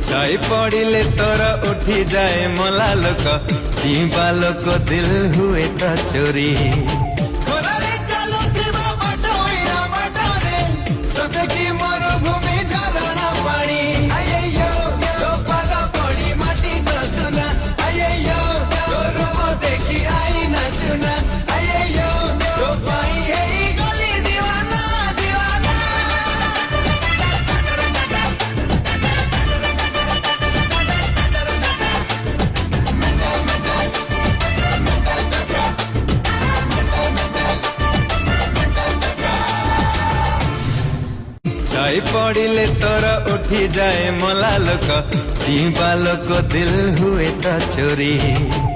छाई पड़िले तोर उठी जाए मला लोक जीवा लोक दिल हुए तो चोरी छाई पड़िले तोर उठी जाए मला लोक जीवा लोक दिल हुए तो चोरी।